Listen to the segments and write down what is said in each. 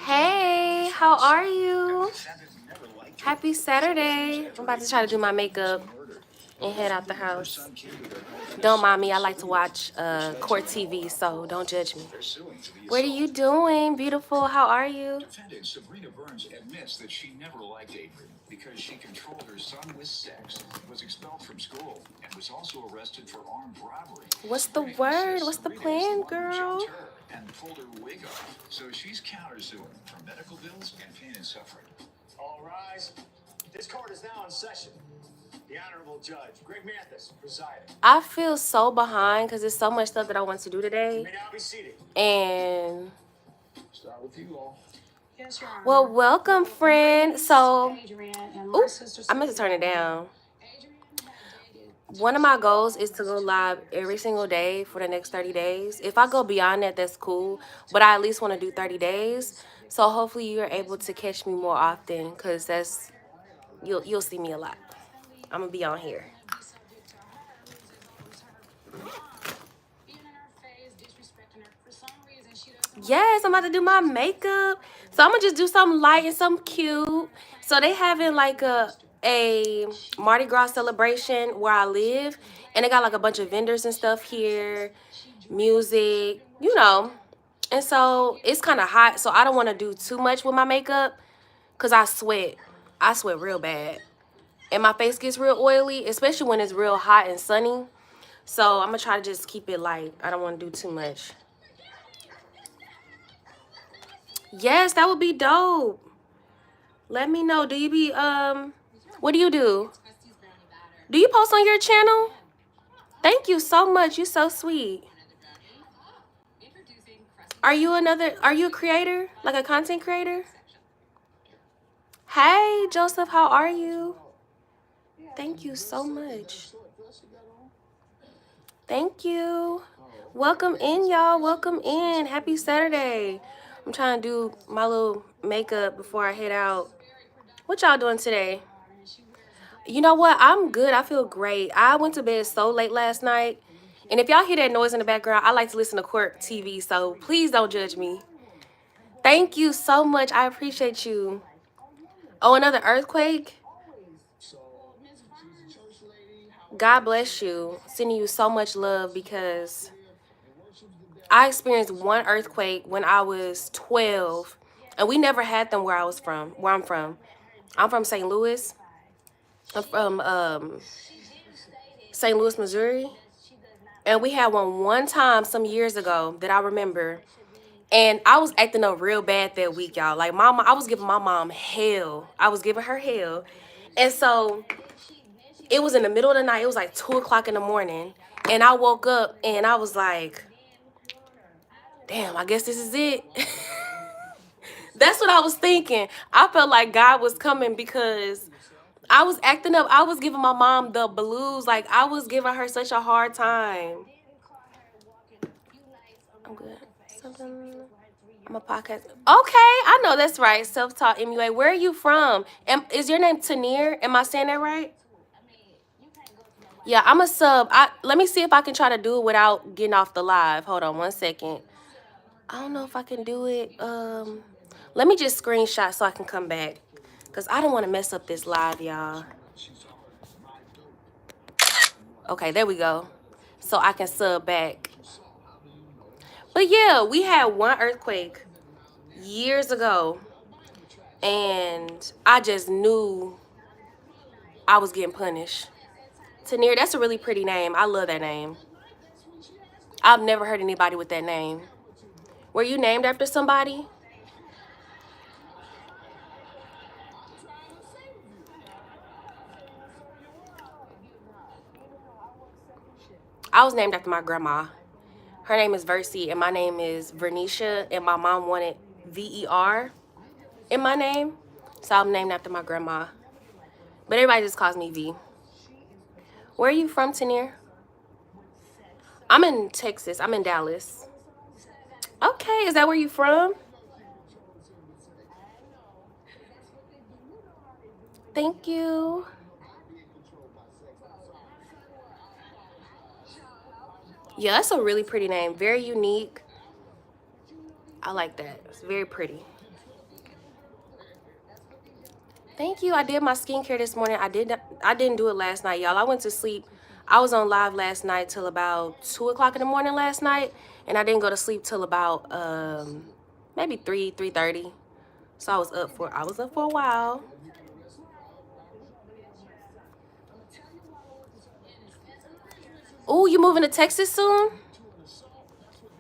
Hey, how are you? Happy Saturday. I'm about to try to do my makeup and head out the house. Don't mind me, I like to watch court TV, so don't judge me. What are you doing, beautiful? How are you? Defendant Sabrina Burns admits that she never liked Adrian because she controlled her son with sex, was expelled from school, and was also arrested for armed robbery. What's the word? What's the plan, girl? And pulled her wig off, so she's countersuing for medical bills and pain and suffering. All rise. This court is now in session. The Honorable Judge Greg Mathis presiding. I feel so behind because there's so much stuff that I want to do today. You may now be seated. And start with you all. Yes, Your Honor. Well, welcome, friend. So, I meant to turn it down. One of my goals is to go live every single day for the next 30 days. If I go beyond that, that's cool. But I at least want to do 30 days. So hopefully you're able to catch me more often because that's you'll see me a lot. I'm gonna be on here. Yes, I'm about to do my makeup. So I'm gonna just do something light and something cute. So they having like a Mardi Gras celebration where I live, and they got like a bunch of vendors and stuff here, music, you know. And so it's kind of hot, so I don't want to do too much with my makeup because I sweat. I sweat real bad. And my face gets real oily, especially when it's real hot and sunny. So I'm going to try to just keep it light. I don't want to do too much. Yes, that would be dope. Let me know. Do you be, what do you do? Do you post on your channel? Thank you so much. You're so sweet. Are you a creator? Like a content creator? Hey, Joseph, how are you? Thank you so much. Thank you. Welcome in, y'all. Welcome in. Happy Saturday. I'm trying to do my little makeup before I head out. What y'all doing today? You know what? I'm good. I feel great. I went to bed so late last night. And if y'all hear that noise in the background, I like to listen to Quirk TV, so please don't judge me. Thank you so much. I appreciate you. Oh, another earthquake? God bless you. Sending you so much love because I experienced one earthquake when I was 12, and we never had them where I'm from. I'm from St. Louis. I'm from St. Louis, Missouri. And we had one time some years ago that I remember. And I was acting up real bad that week, y'all. Like, I was giving my mom hell. I was giving her hell. And so it was in the middle of the night. It was like 2 o'clock in the morning. And I woke up and I was like, damn, I guess this is it. That's what I was thinking. I felt like God was coming because I was acting up. I was giving my mom the blues. Like, I was giving her such a hard time. I'm good. Something. I'm a podcast. Okay, I know that's right. Self-taught MUA. Where are you from? Is your name Tanir? Am I saying that right? Yeah, I'm a sub. Let me see if I can try to do it without getting off the live. Hold on 1 second. I don't know if I can do it. Let me just screenshot so I can come back. Because I don't want to mess up this live, y'all. Okay, there we go. So I can sub back. But yeah, we had one earthquake years ago. And I just knew I was getting punished. Tanir, that's a really pretty name. I love that name. I've never heard anybody with that name. Were you named after somebody? I was named after my grandma. Her name is Versi, and my name is Vernisha, and my mom wanted V-E-R in my name, so I'm named after my grandma. But everybody just calls me V. Where are you from, Tanir? I'm in Texas. I'm in Dallas. Okay, is that where you from? Thank you. Yeah, that's a really pretty name. Very unique. I like that. It's very pretty. Thank you. I did my skincare this morning. I didn't do it last night, y'all. I went to sleep. I was on live last night till about 2 o'clock in the morning last night, and I didn't go to sleep till about maybe 3:30. So I was up for a while. Oh, you moving to Texas soon?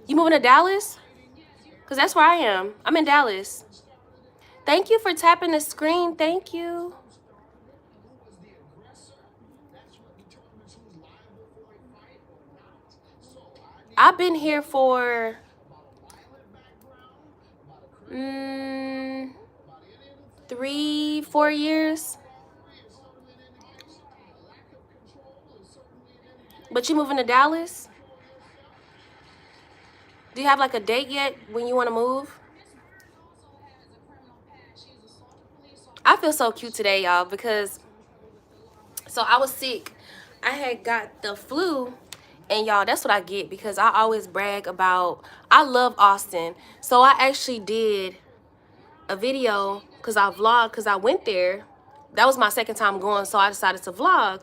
You moving to Dallas? Cause that's where I am. I'm in Dallas. Thank you for tapping the screen. Thank you. I've been here for 3-4 years. But you moving to Dallas? Do you have like a date yet when you want to move? I feel so cute today, y'all, because so I was sick. I had got the flu, and y'all, that's what I get because I always brag about I love Austin. So I actually did a video because I vlogged because I went there. That was my second time going, so I decided to vlog.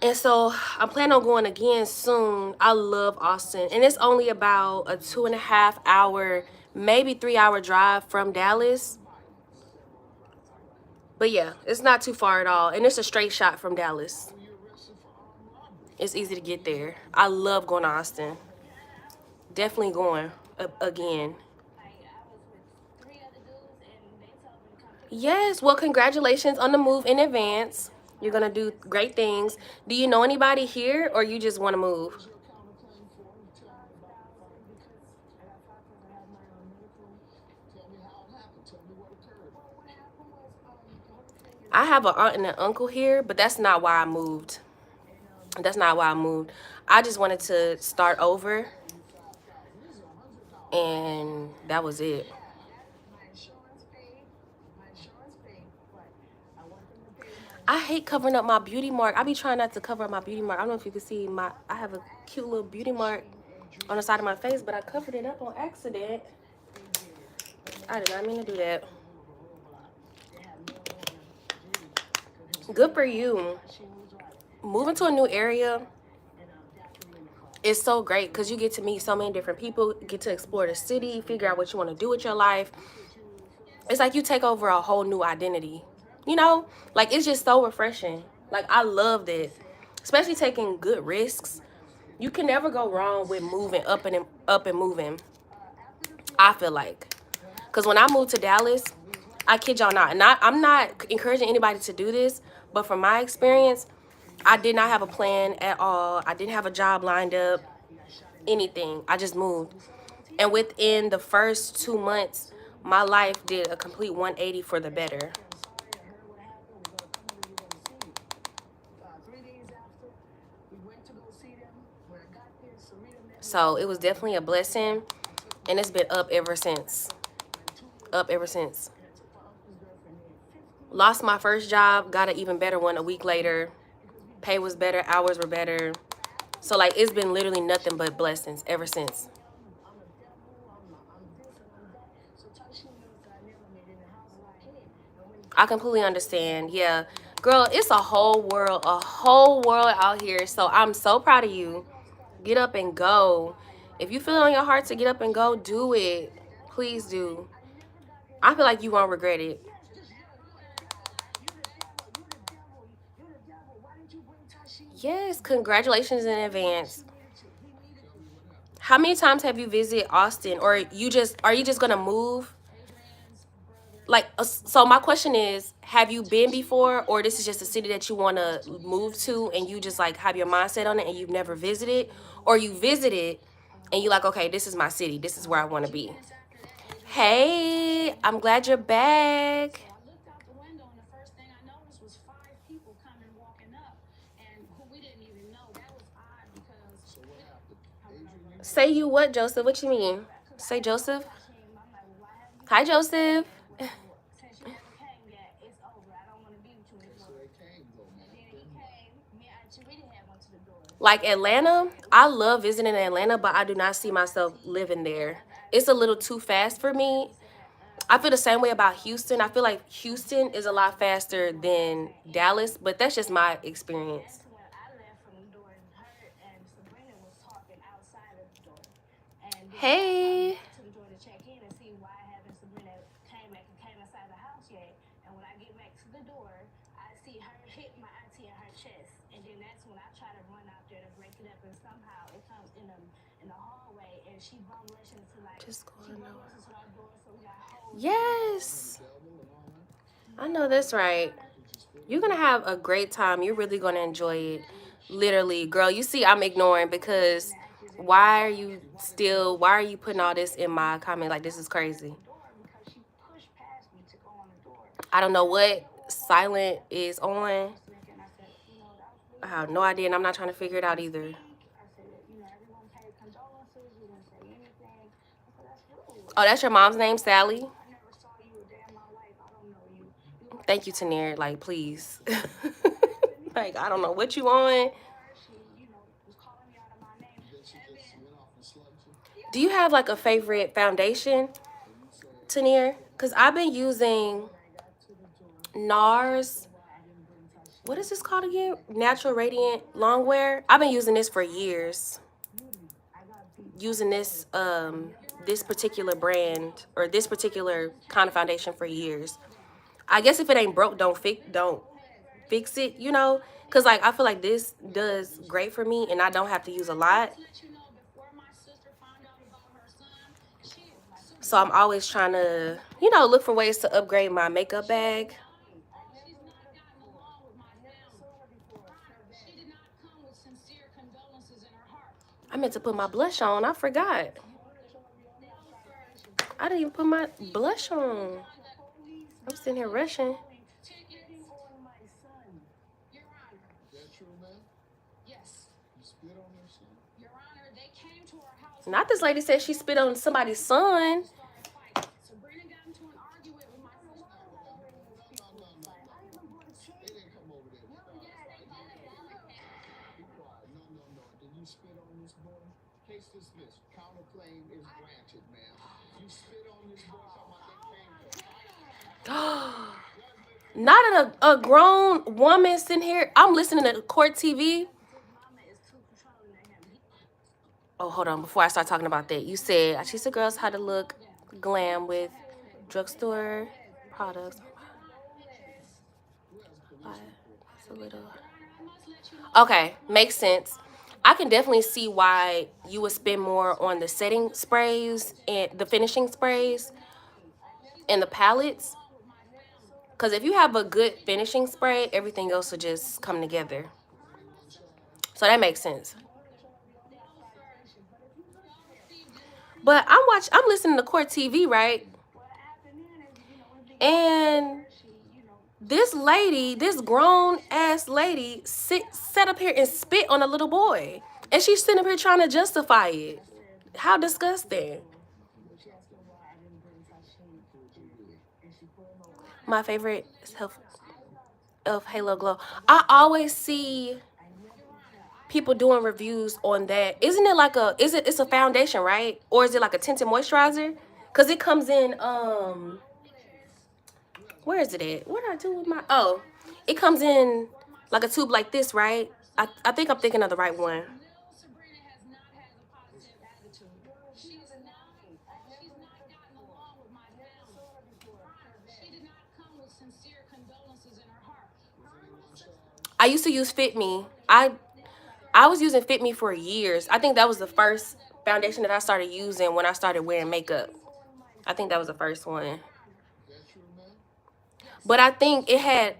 And so I'm planning on going again soon. I love Austin. And it's only about a 2.5 hour, maybe 3 hour drive from Dallas. But yeah, it's not too far at all. And it's a straight shot from Dallas. It's easy to get there. I love going to Austin. Definitely going again. Yes, well, congratulations on the move in advance. You're going to do great things. Do you know anybody here or you just want to move? I have an aunt and an uncle here, but that's not why I moved. That's not why I moved. I just wanted to start over, and that was it. I hate covering up my beauty mark. I be trying not to cover up my beauty mark. I don't know if you can see I have a cute little beauty mark on the side of my face, but I covered it up on accident. I did not mean to do that. Good for you. Moving to a new area is so great because you get to meet so many different people, get to explore the city, figure out what you want to do with your life. It's like you take over a whole new identity, you know? Like, it's just so refreshing. Like, I loved it, especially taking good risks. You can never go wrong with moving up and moving, I feel like. Because when I moved to Dallas, I kid y'all not, and I'm not encouraging anybody to do this, but from my experience, I did not have a plan at all. I didn't have a job lined up, anything. I just moved. And within the first 2 months, my life did a complete 180 for the better. So it was definitely a blessing, and it's been up ever since. Up ever since. Lost my first job, got an even better one a week later. Pay was better, hours were better. So like it's been literally nothing but blessings ever since. I completely understand. Yeah. Girl, it's a whole world out here. So I'm so proud of you. Get up and go. If you feel it on your heart to get up and go, do it. Please do. I feel like you won't regret it. Yes, congratulations in advance. How many times have you visited Austin, or are you just gonna move? Like, so my question is, have you been before, or this is just a city that you want to move to and you just like have your mindset on it and you've never visited, or you visited and you like, okay, this is my city, this is where I want to be? Hey, I'm glad you're back. Say you what, Joseph? What you mean? Say Joseph. Hi, Joseph. Like Atlanta, I love visiting Atlanta, but I do not see myself living there. it's a little too fast for me. I feel the same way about Houston. I feel like Houston is a lot faster than Dallas, but that's just my experience. Hey. Just going on. Yes. I know that's right. You're going to have a great time. You're really going to enjoy it. Literally, girl, you see I'm ignoring because why are you putting all this in my comment? Like, this is crazy. I don't know what silent is on. I have no idea, and I'm not trying to figure it out either. Oh, that's your mom's name, Sally? Thank you, Tanir. Like, please. Like, I don't know what you on. Do you have like a favorite foundation, Tanir? Because I've been using NARS. What is this called again? Natural Radiant Longwear. I've been using this for years. Using this particular brand or this particular kind of foundation for years. I guess if it ain't broke, don't fix it, you know? Cause like I feel like this does great for me and I don't have to use a lot. So I'm always trying to, you know, look for ways to upgrade my makeup bag. I meant to put my blush on. I forgot. I didn't even put my blush on. I'm sitting here rushing. Not this lady said she spit on somebody's son. Not a grown woman sitting here. I'm listening to court TV. Oh, hold on. Before I start talking about that, you said I teach the girls how to look glam with drugstore products. That's a little. Okay, makes sense. I can definitely see why you would spend more on the setting sprays and the finishing sprays and the palettes. Because if you have a good finishing spray, everything else will just come together. So that makes sense. But I'm listening to court TV, right? And this lady, this grown ass lady, sat up here and spit on a little boy. And she's sitting up here trying to justify it. How disgusting. My favorite of Halo Glow. I always see people doing reviews on that. Isn't it like it's a foundation, right? Or is it like a tinted moisturizer? Cause it comes in where is it at? What did I do with my it comes in like a tube like this, right? I think I'm thinking of the right one. I used to use Fit Me. I was using Fit Me for years. I think that was the first foundation that I started using when I started wearing makeup. I think that was the first one. But I think it had,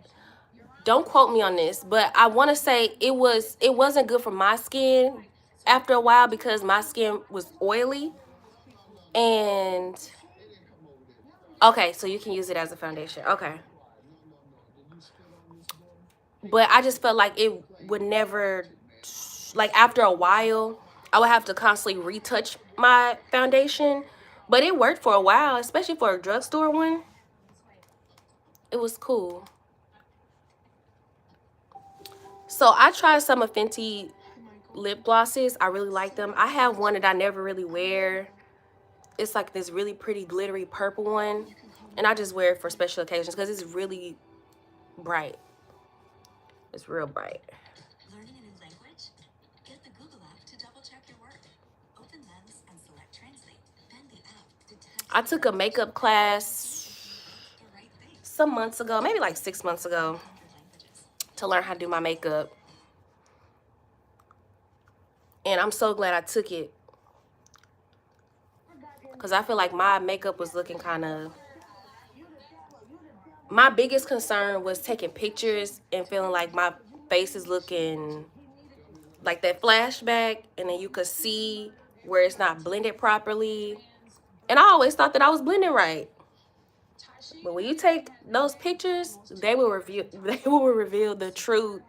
don't quote me on this, but I want to say it wasn't good for my skin after a while because my skin was oily. And okay, so you can use it as a foundation. Okay. But I just felt like it would never, like after a while, I would have to constantly retouch my foundation. But it worked for a while, especially for a drugstore one. It was cool. So I tried some of Fenty lip glosses. I really like them. I have one that I never really wear. It's like this really pretty glittery purple one. And I just wear it for special occasions because it's really bright. It's real bright. Learning a new language? Get the Google app to double check your work. Open Lens and select Translate. Then the app detects. I took a makeup class some months ago, maybe like 6 months ago, to learn how to do my makeup. And I'm so glad I took it, because I feel like my makeup was looking kind of... My biggest concern was taking pictures and feeling like my face is looking like that flashback, and then you could see where it's not blended properly. And I always thought that I was blending right. But when you take those pictures, they will reveal the truth.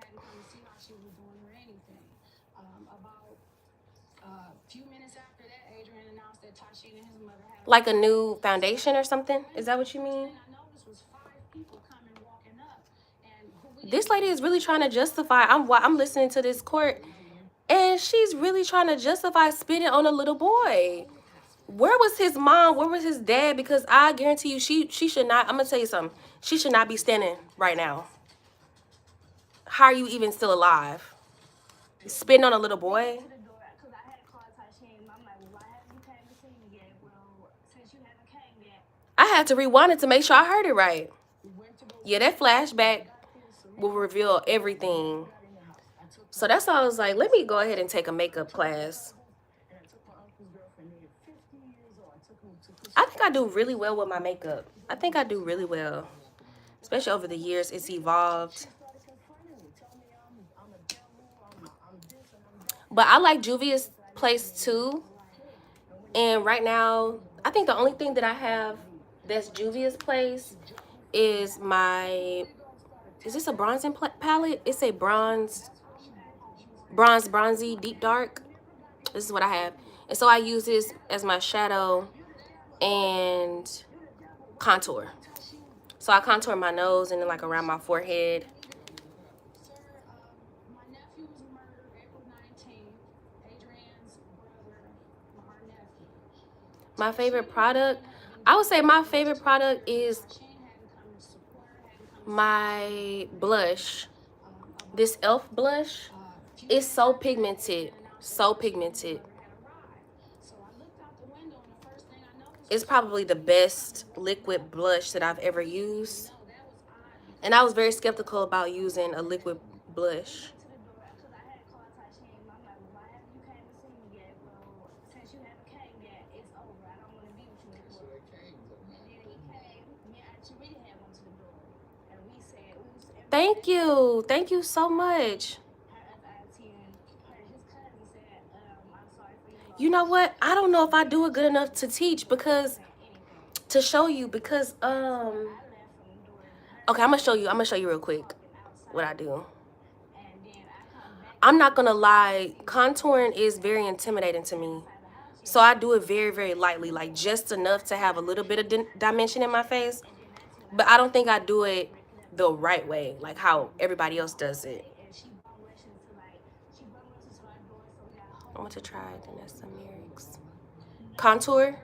Like a new foundation or something? Is that what you mean? This lady is really trying to justify. I'm listening to this court, and she's really trying to justify spitting on a little boy. Where was his mom? Where was his dad? Because I guarantee you, she should not. I'm gonna tell you something. She should not be standing right now. How are you even still alive? Spitting on a little boy? I had to rewind it to make sure I heard it right. Yeah, that flashback will reveal everything. So that's why I was like, let me go ahead and take a makeup class. I think I do really well with my makeup. I think I do really well. Especially over the years, it's evolved. But I like Juvia's place too. And right now, I think the only thing that I have that's Juvia's place is my... Is this a bronzing palette? It's a bronzy, deep dark. This is what I have. And so I use this as my shadow and contour. So I contour my nose and then like around my forehead. My favorite product, I would say my favorite product is my blush. This e.l.f. blush is so pigmented. So pigmented. It's probably the best liquid blush that I've ever used. And I was very skeptical about using a liquid blush. Thank you. Thank you so much. You know what? I don't know if I do it good enough to teach, because to show you, because okay, I'm gonna show you real quick what I do. I'm not gonna lie, contouring is very intimidating to me. So I do it very, very lightly, like just enough to have a little bit of dimension in my face. But I don't think I do it the right way, like how everybody else does it. I want to try Danessa Merrick's contour.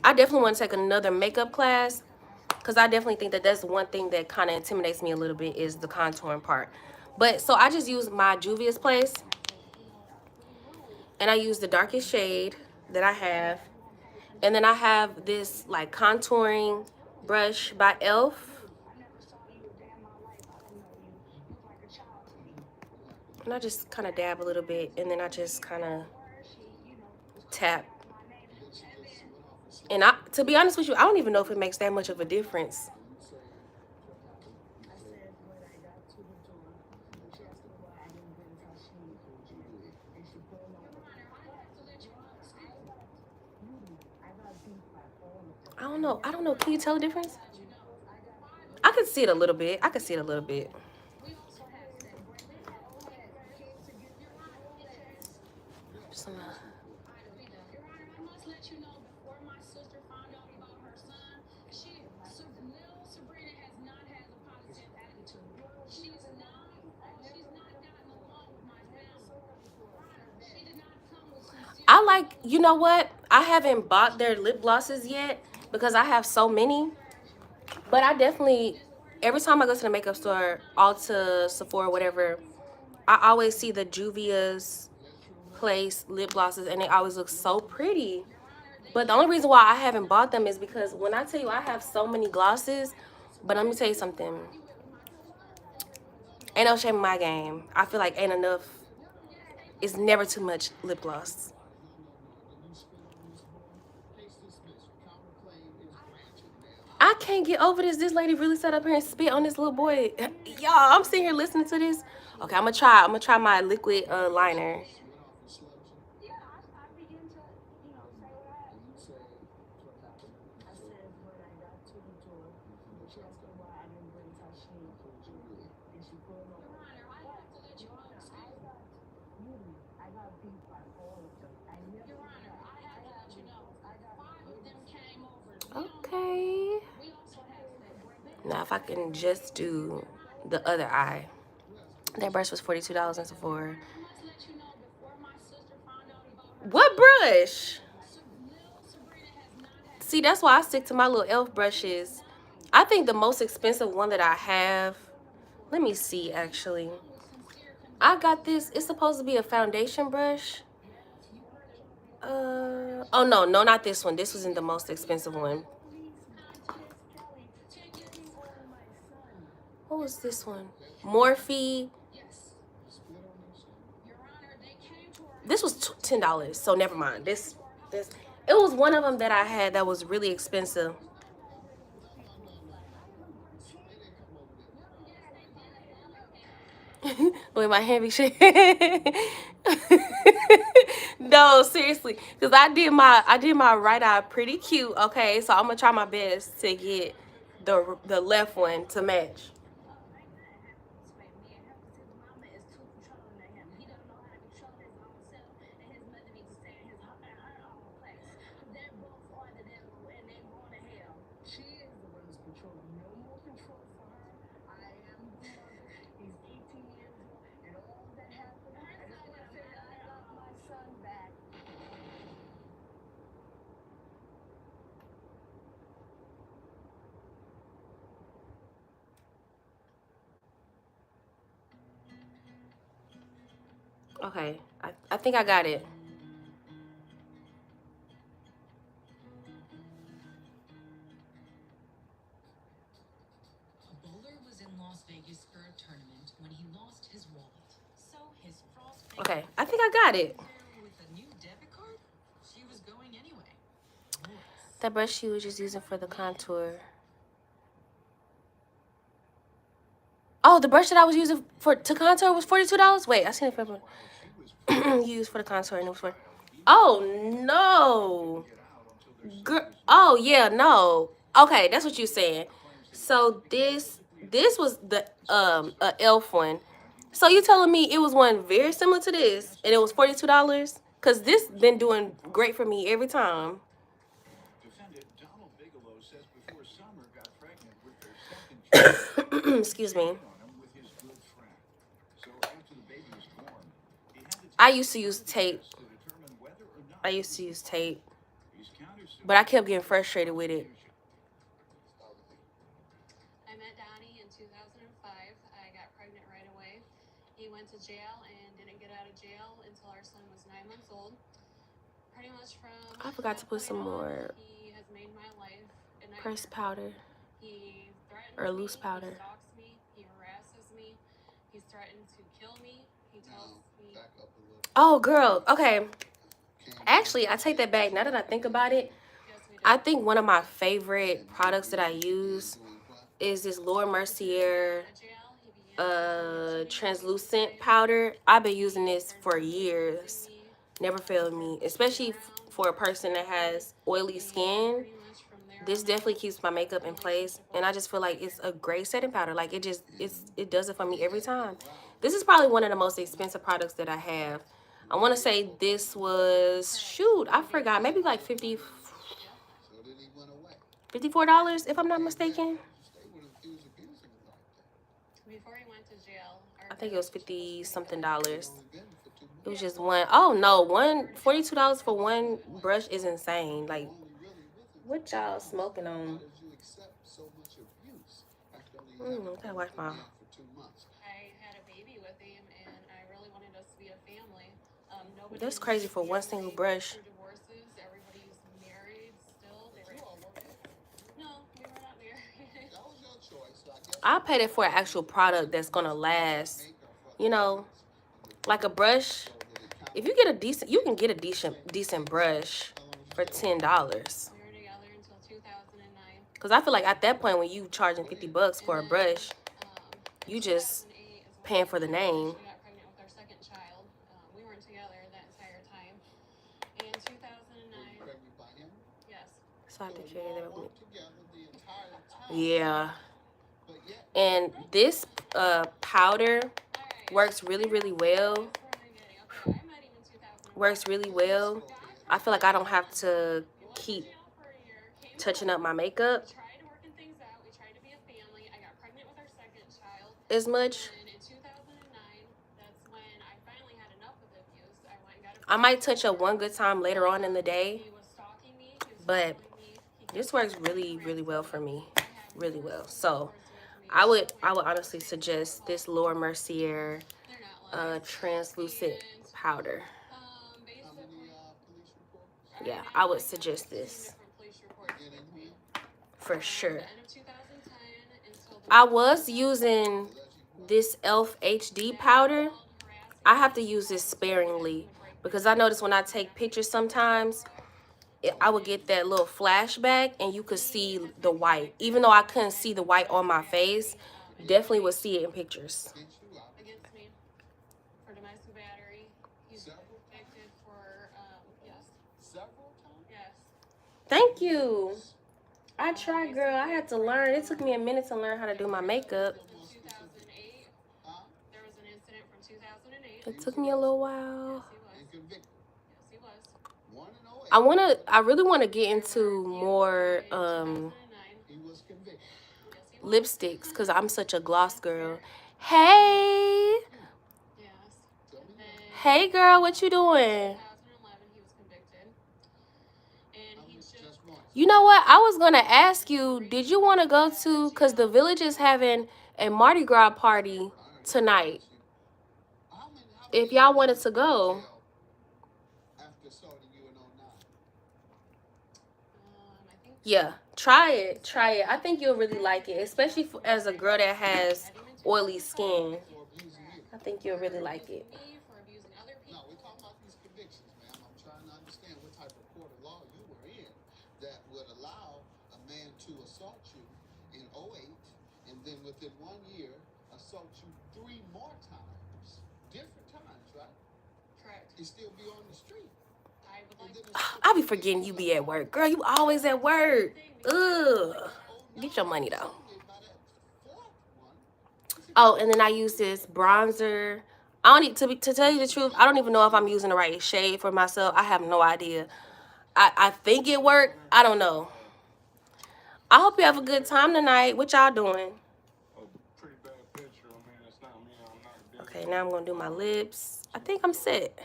I definitely want to take another makeup class, because I definitely think that that's one thing that kind of intimidates me a little bit, is the contouring part. But so I just use my Juvia's Place, and I use the darkest shade that I have. And then I have this like contouring brush by e.l.f. And I just kind of dab a little bit, and then I just kind of tap. And to be honest with you, I don't even know if it makes that much of a difference. I don't know. Can you tell the difference? I can see it a little bit. like, you know what? I haven't bought their lip glosses yet because I have so many. But I definitely, every time I go to the makeup store, Ulta, Sephora, whatever, I always see the Juvia's Place lip glosses, and they always look so pretty. But the only reason why I haven't bought them is because when I tell you I have so many glosses, but let me tell you something. Ain't no shame in my game. I feel like ain't enough. It's never too much lip gloss. I can't get over this. This lady really sat up here and spit on this little boy. Y'all, I'm sitting here listening to this. Okay, I'm gonna try my liquid liner. Okay. Now, if I can just do the other eye. That brush was $42 in Sephora. What brush? See, that's why I stick to my little e.l.f. brushes. I think the most expensive one that I have, let me see actually. I got this, it's supposed to be a foundation brush. Oh no, not this one. This wasn't the most expensive one. What was this one? Morphe. This was $10, so never mind. This, it was one of them that I had that was really expensive. With my heavy shit. No, seriously, because I did my right eye pretty cute. Okay, so I'm gonna try my best to get the left one to match. Okay, I think I got it. Okay, I think I got it. That brush she was just using for the contour. Oh, the brush that I was using to contour was $42? Wait, I seen it for used for the contour and it was for. Oh no. Girl, oh yeah, no. Okay, that's what you're saying. So this was the elf one. So you telling me it was one very similar to this and it was $42? Cause this been doing great for me every time. Excuse me. I used to use tape. But I kept getting frustrated with it. I met Donnie in 2005. I got pregnant right away. He went to jail and didn't get out of jail until our son was 9 months old. Pretty much from I forgot to put some more he has made my life pressed powder. He or loose powder. He stalks me. He harasses me. He's threatened to kill me. He tells me. Oh, girl. Okay. Actually, I take that back. Now that I think about it, I think one of my favorite products that I use is this Laura Mercier translucent powder. I've been using this for years. Never failed me, especially for a person that has oily skin. This definitely keeps my makeup in place, and I just feel like it's a great setting powder. Like it does it for me every time. This is probably one of the most expensive products that I have. I want to say this was, shoot, I forgot, maybe like $54 if I'm not mistaken. I think it was 50 something dollars. It was just one. Oh no, $42 for one brush is insane. Like, what y'all smoking on? Gotta watch my. That's crazy for one single brush. I'll pay that for an actual product that's gonna last. You know, like a brush. If you get a decent, you can get a decent brush for $10. Cause I feel like at that point when you charging $50 for a brush, you just paying for the name. So I have to carry that with me. Yeah. And this powder works really well. Works really well. I feel like I don't have to keep touching up my makeup as much. I might touch up one good time later on in the day, but this works really well for me, really well. So I would honestly suggest this Laura Mercier translucent powder. Yeah, I would suggest this for sure. I was using this e.l.f. HD powder. I have to use this sparingly because I notice when I take pictures sometimes, I would get that little flashback and you could see the white. Even though I couldn't see the white on my face, definitely would see it in pictures. Thank you. I tried, girl. I had to learn. It took me a minute to learn how to do my makeup. It took me a little while. I really want to get into more lipsticks because I'm such a gloss girl. Hey. Hey, girl, what you doing? You know what? I was going to ask you, did you want to go to, because the village is having a Mardi Gras party tonight. If y'all wanted to go. Yeah, try it. Try it. I think you'll really like it, especially as a girl that has oily skin. I think you'll really like it. I be forgetting you be at work. Girl, you always at work. Ugh. Get your money, though. Oh, and then I use this bronzer. I don't need to tell you the truth. I don't even know if I'm using the right shade for myself. I have no idea. I think it worked. I don't know. I hope you have a good time tonight. What y'all doing? Okay, now I'm going to do my lips. I think I'm set.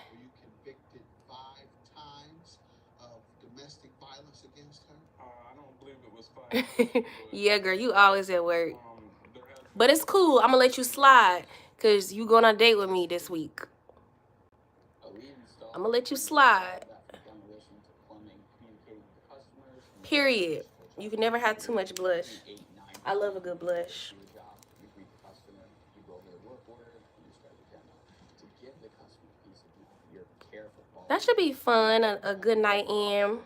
Yeah, girl, you always at work. But it's cool. I'm going to let you slide because you going on a date with me this week. I'm going to let you slide. Period. You can never have too much blush. I love a good blush. That should be fun. A good night in.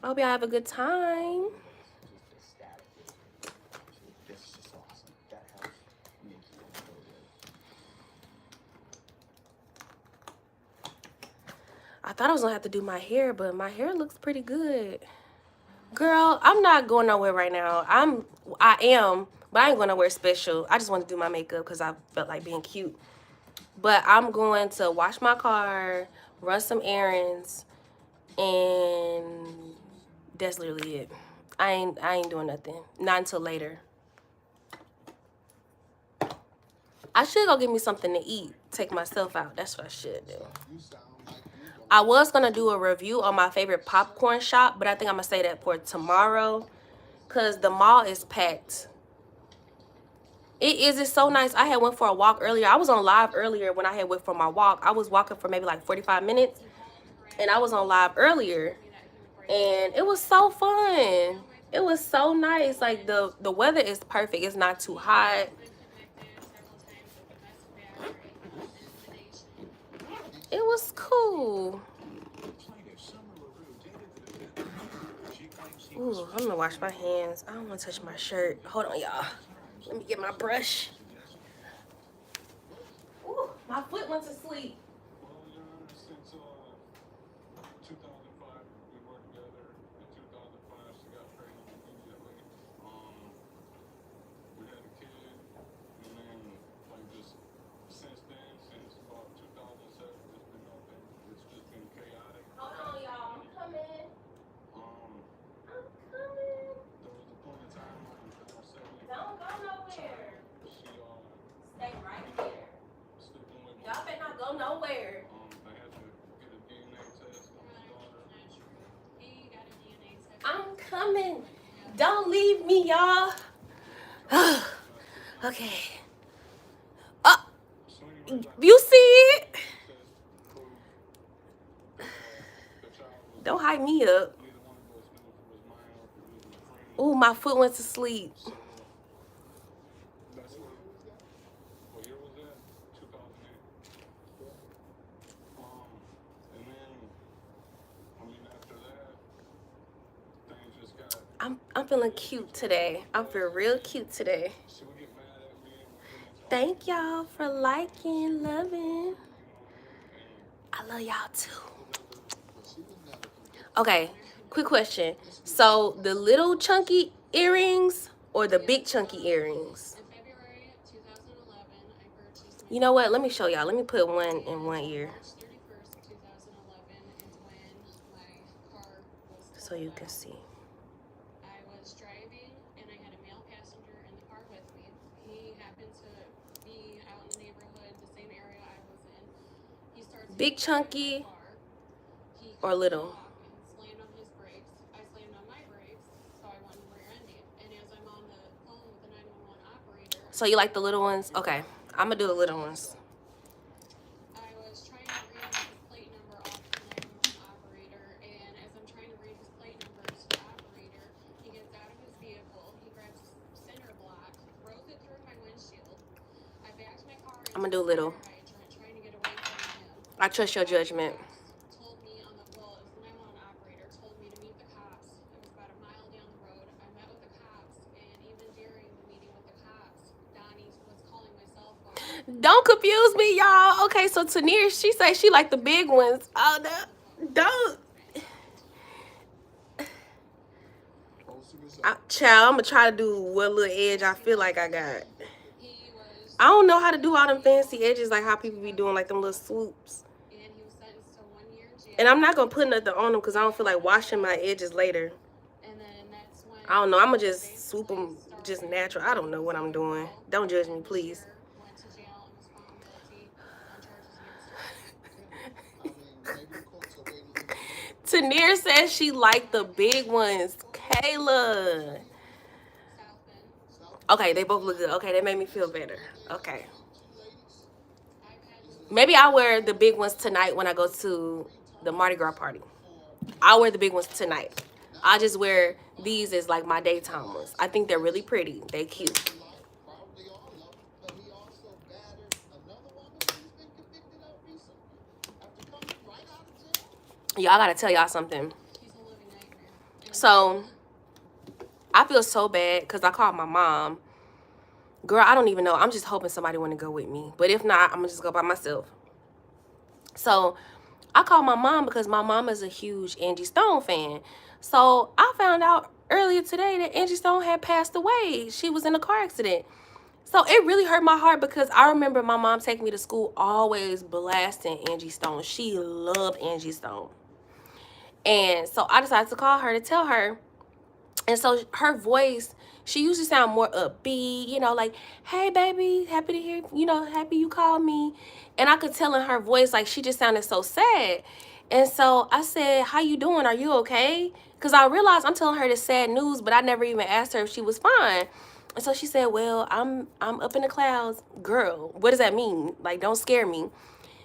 I hope y'all have a good time. I thought I was gonna have to do my hair, but my hair looks pretty good. Girl, I'm not going nowhere right now. I am, but I ain't going nowhere special. I just want to do my makeup because I felt like being cute. But I'm going to wash my car, run some errands, and that's literally it. I ain't doing nothing. Not until later. I should go get me something to eat. Take myself out. That's what I should do. I was going to do a review on my favorite popcorn shop, but I think I'm going to say that for tomorrow because the mall is packed. It's so nice. I had went for a walk earlier. I was on live earlier when I had went for my walk. I was walking for maybe like 45 minutes, and I was on live earlier, and it was so fun. It was so nice. Like the weather is perfect. It's not too hot. It was cool. Ooh, I'm gonna wash my hands. I don't want to touch my shirt. Hold on, y'all. Let me get my brush. Ooh, my foot went to sleep. Nowhere. I'm coming. Don't leave me, y'all. Okay. You see it? Don't hype me up. Ooh, my foot went to sleep. I'm feeling cute today. I feel real cute today. Thank y'all for liking, loving. I love y'all too. Okay, quick question. So the little chunky earrings or the big chunky earrings? You know what? Let me show y'all. Let me put one in one ear so you can see. Big chunky or little? So you like the little ones? Okay, I'm gonna do the little ones. I'm gonna do little. I trust your judgment. Don't confuse me, y'all. Okay, so Tanir, she say she like the big ones. Oh, no. Don't. Child, I'm gonna try to do what little edge I feel like I got. I don't know how to do all them fancy edges like how people be doing like them little swoops. And I'm not gonna put nothing on them because I don't feel like washing my edges later. I don't know. I'm gonna just swoop them just natural. I don't know what I'm doing. Don't judge me, please. Tanir says she liked the big ones. Kayla. Okay, they both look good. Okay, that made me feel better. Okay. Maybe I'll wear the big ones tonight when I go to the Mardi Gras party. I'll wear the big ones tonight. I'll just wear these as like my daytime ones. I think they're really pretty. They're cute. Y'all gotta tell y'all something. So I feel so bad because I called my mom. Girl, I don't even know. I'm just hoping somebody want to go with me. But if not, I'm gonna just go by myself. So I called my mom because my mom is a huge Angie Stone fan. So I found out earlier today that Angie Stone had passed away. She was in a car accident. So it really hurt my heart because I remember my mom taking me to school always blasting Angie Stone. She loved Angie Stone. And so I decided to call her to tell her And so her voice, she used to sound more upbeat, you know, like, hey, baby, happy to hear, you know, happy you called me. And I could tell in her voice, like, she just sounded so sad. And so I said, how you doing? Are you okay? Because I realized I'm telling her the sad news, but I never even asked her if she was fine. And so she said, well, I'm up in the clouds. Girl, what does that mean? Like, don't scare me.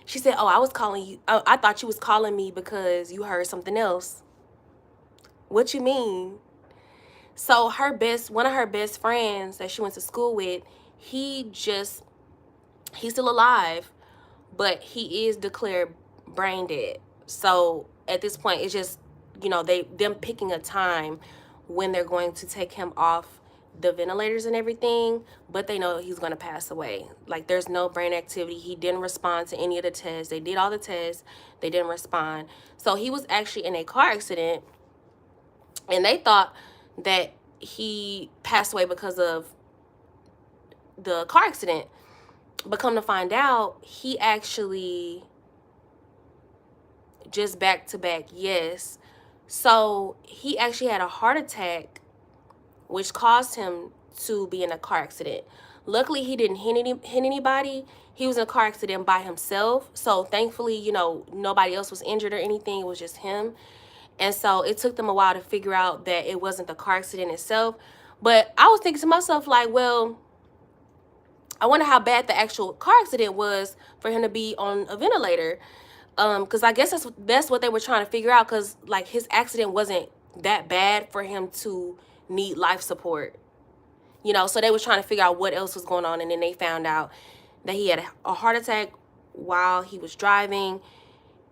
She said, oh, I was calling you. I thought you was calling me because you heard something else. What you mean? So one of her best friends that she went to school with, he's still alive, but he is declared brain dead. So at this point, it's just, you know, them picking a time when they're going to take him off the ventilators and everything, but they know he's going to pass away. Like, there's no brain activity. He didn't respond to any of the tests. They did all the tests. They didn't respond. So he was actually in a car accident, and they thought that he passed away because of the car accident. But come to find out, he actually just back to back, yes. So he actually had a heart attack, which caused him to be in a car accident. Luckily, he didn't hit anybody. He was in a car accident by himself. So thankfully, you know, nobody else was injured or anything. It was just him. And so it took them a while to figure out that it wasn't the car accident itself. But I was thinking to myself, like, well, I wonder how bad the actual car accident was for him to be on a ventilator. Because I guess that's what they were trying to figure out, because, like, his accident wasn't that bad for him to need life support. You know, so they were trying to figure out what else was going on, and then they found out that he had a heart attack while he was driving.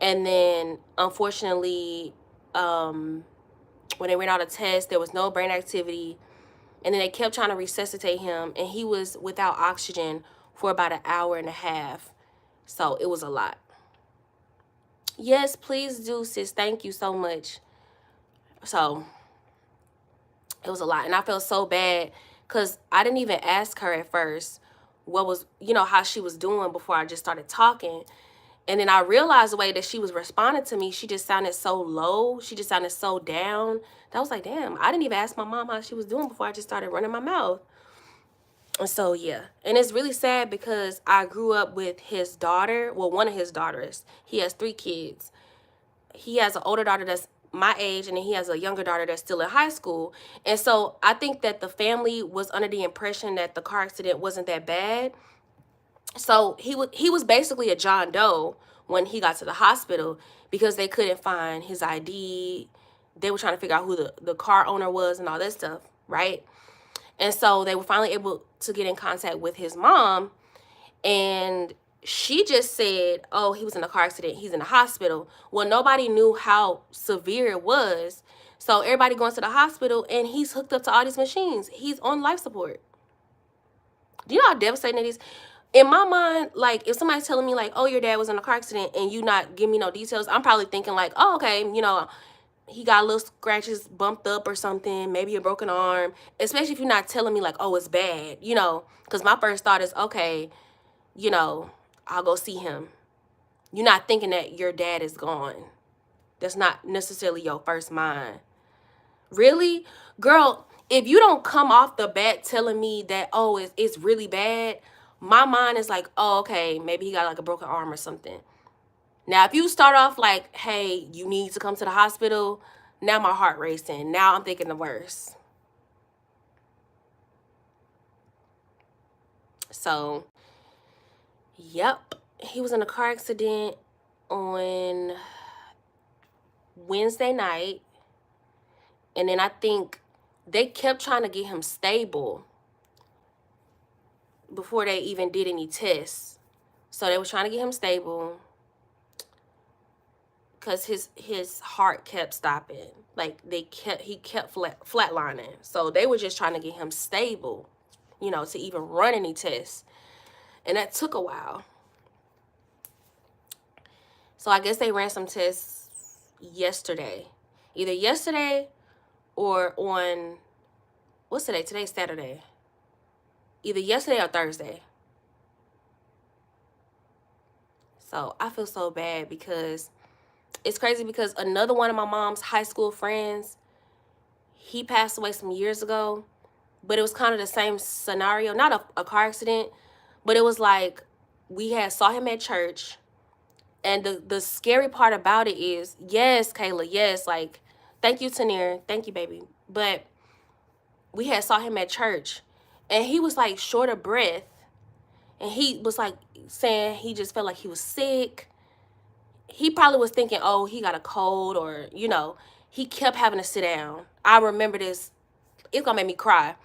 And then, unfortunately, when they ran out of tests, there was no brain activity. And then they kept trying to resuscitate him, and he was without oxygen for about an hour and a half. So it was a lot. Yes, please do, sis. Thank you so much. So it was a lot. And I felt so bad because I didn't even ask her at first what was, you know, how she was doing before I just started talking. And then I realized the way that she was responding to me, she just sounded so low. She just sounded so down. That I was like, damn, I didn't even ask my mom how she was doing before I just started running my mouth. And so, yeah. And it's really sad because I grew up with his daughter. Well, one of his daughters. He has 3 kids. He has an older daughter that's my age, and then he has a younger daughter that's still in high school. And so I think that the family was under the impression that the car accident wasn't that bad. So he was basically a John Doe when he got to the hospital because they couldn't find his ID. They were trying to figure out who the car owner was and all that stuff, right? And so they were finally able to get in contact with his mom, and she just said, oh, he was in a car accident. He's in the hospital. Well, nobody knew how severe it was. So everybody going to the hospital, and he's hooked up to all these machines. He's on life support. Do you know how devastating it is? In my mind, like, if somebody's telling me, like, oh, your dad was in a car accident and you not give me no details, I'm probably thinking, like, oh, okay, you know, he got little scratches bumped up or something, maybe a broken arm, especially if you're not telling me, like, oh, it's bad, you know, because my first thought is, okay, you know, I'll go see him. You're not thinking that your dad is gone. That's not necessarily your first mind. Really? Girl, if you don't come off the bat telling me that, oh, it's really bad, my mind is like, oh, okay, maybe he got like a broken arm or something. Now, if you start off like, hey, you need to come to the hospital, now my heart racing. Now I'm thinking the worst. So, yep, he was in a car accident on Wednesday night. And then I think they kept trying to get him stable before they even did any tests. So they were trying to get him stable because his heart kept stopping. Like he kept flatlining. So they were just trying to get him stable, you know, to even run any tests. And that took a while. So I guess they ran some tests yesterday. Either yesterday or on, what's today? Today's Saturday. Either yesterday or Thursday. So I feel so bad because it's crazy because another one of my mom's high school friends, He passed away some years ago, but it was kind of the same scenario. Not a car accident, but it was like we had saw him at church. And the scary part about it is, yes, Kayla, yes, like, thank you, Tanir. Thank you, baby. But we had saw him at church, and he was like short of breath. And he was like saying he just felt like he was sick. He probably was thinking, oh, he got a cold, or, he kept having to sit down. I remember this. It's gonna make me cry.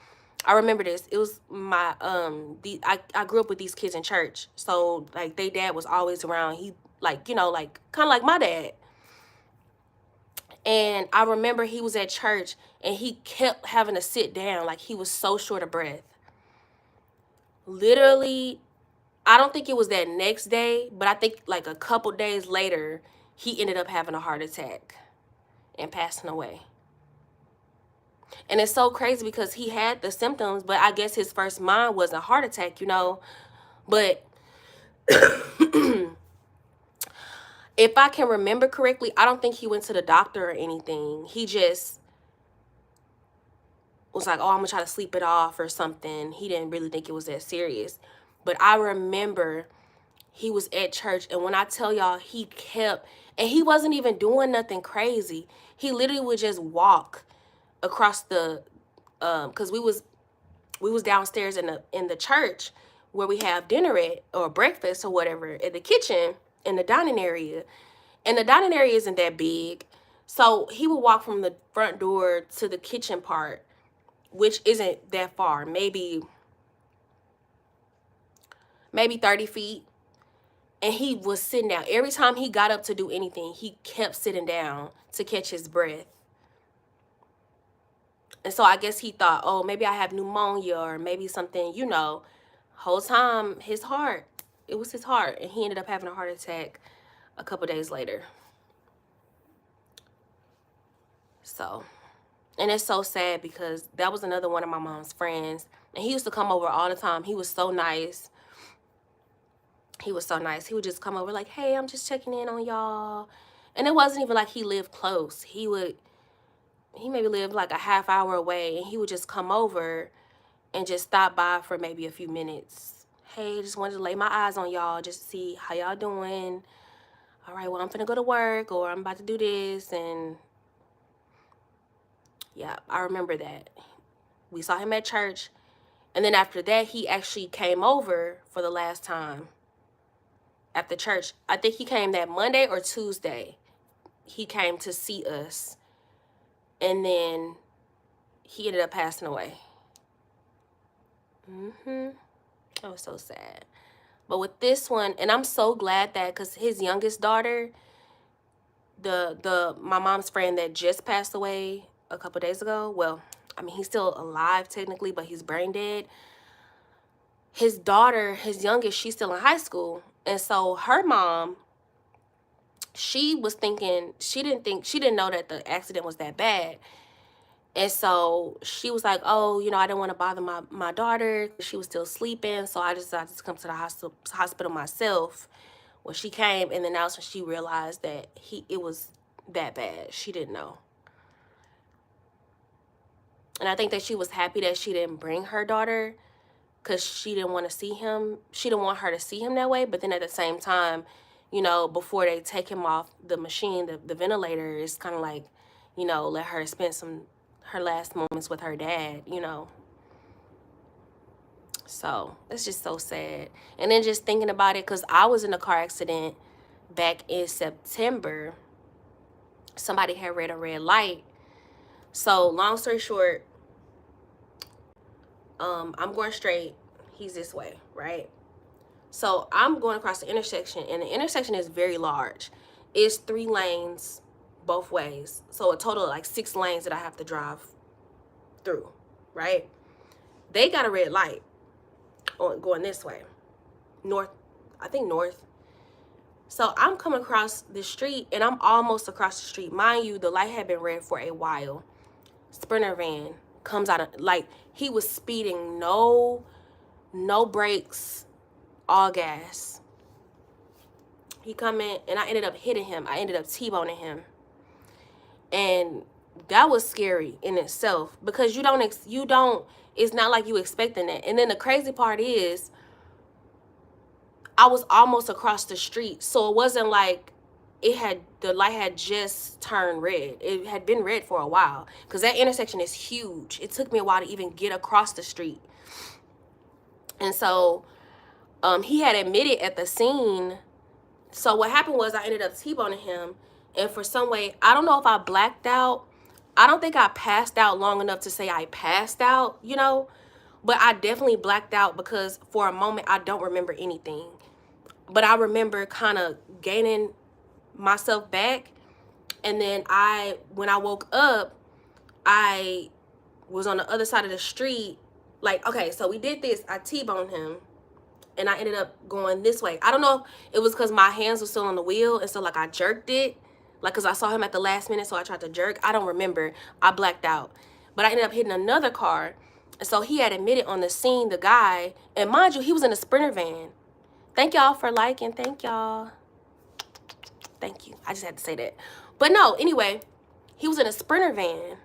I remember this. It was my I grew up with these kids in church. So like their dad was always around. He like, like kind of like my dad. And I remember he was at church and he kept having to sit down, like he was so short of breath. Literally, I don't think it was that next day, but I think like a couple days later, he ended up having a heart attack and passing away. And it's so crazy because he had the symptoms, but I guess his first mind was a heart attack, But if I can remember correctly, I don't think he went to the doctor or anything. He just was like, oh, I'm going to try to sleep it off or something. He didn't really think it was that serious. But I remember he was at church, and when I tell y'all, he kept, and he wasn't even doing nothing crazy. He literally would just walk across the, because we was downstairs in the church where we have dinner at, or breakfast or whatever, at the kitchen in the dining area. And the dining area isn't that big. So he would walk from the front door to the kitchen part, which isn't that far, maybe 30 feet. And he was sitting down. Every time he got up to do anything, he kept sitting down to catch his breath. And so I guess he thought, oh, maybe I have pneumonia or maybe something, whole time it was his heart. And he ended up having a heart attack a couple days later. So, and it's so sad because that was another one of my mom's friends. And he used to come over all the time. He was so nice. He was so nice. He would just come over like, hey, I'm just checking in on y'all. And it wasn't even like he lived close. He maybe lived like a half hour away, and he would just come over and just stop by for maybe a few minutes. Hey, just wanted to lay my eyes on y'all, just to see how y'all doing. All right, well, I'm finna go to work, or I'm about to do this. And yeah, I remember that. We saw him at church. And then after that, he actually came over for the last time after church. I think he came that Monday or Tuesday. He came to see us. And then he ended up passing away. That was so sad. But with this one, and I'm so glad that, because his youngest daughter, my mom's friend that just passed away a couple days ago, well, I mean, he's still alive technically, but he's brain dead. His daughter, his youngest, she's still in high school. And so her mom, she was thinking, she didn't know that the accident was that bad. And so she was like, oh, I didn't want to bother my daughter. She was still sleeping. So I decided to come to the hospital myself. Well, she came, and then that's when she realized that it was that bad. She didn't know. And I think that she was happy that she didn't bring her daughter, because she didn't want to see him. She didn't want her to see him that way. But then at the same time, before they take him off the machine, the ventilator, it's kind of like, let her spend her last moments with her dad, So it's just so sad. And then just thinking about it, because I was in a car accident back in September. Somebody had read a red light. So long story short, I'm going straight. He's this way, right? So I'm going across the intersection, and the intersection is very large. It's 3 lanes both ways. So a total of like 6 lanes that I have to drive through, right? They got a red light going this way. North. So I'm coming across the street, and I'm almost across the street. Mind you, the light had been red for a while. Sprinter van comes out of, like, he was speeding, no brakes, all gas. He come in, and I ended up hitting him. I ended up T-boning him. And that was scary in itself, because you don't, it's not like you expecting that. And then the crazy part is, I was almost across the street, so it wasn't like the light had just turned red. It had been red for a while, because that intersection is huge. It took me a while to even get across the street. And so he had admitted at the scene. So what happened was, I ended up T-boning him, and for some way, I don't know if I blacked out. I don't think I passed out long enough to say I passed out, you know, but I definitely blacked out, because for a moment I don't remember anything. But I remember kind of gaining myself back, and then when I woke up, I was on the other side of the street. Like, okay, so we did this. I T-boned him, and I ended up going this way. I don't know if it was because my hands were still on the wheel, and so like I jerked it, like, because I saw him at the last minute, so I tried to jerk. I don't remember. I blacked out. But I ended up hitting another car, and so he had admitted on the scene, the guy, and mind you, he was in a Sprinter van. Thank y'all for liking. Thank y'all. Thank you. I just had to say that. But no, anyway, he was in a Sprinter van,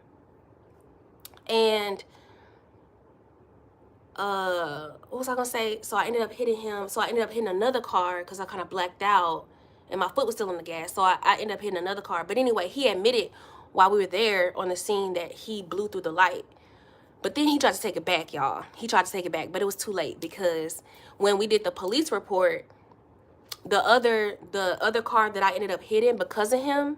and what was I gonna say? So I ended up hitting him. So I ended up hitting another car, because I kind of blacked out and my foot was still on the gas. So I ended up hitting another car. But anyway, he admitted while we were there on the scene that he blew through the light. But then he tried to take it back, y'all. He tried to take it back, but it was too late, because when we did the police report, the other car that I ended up hitting because of him,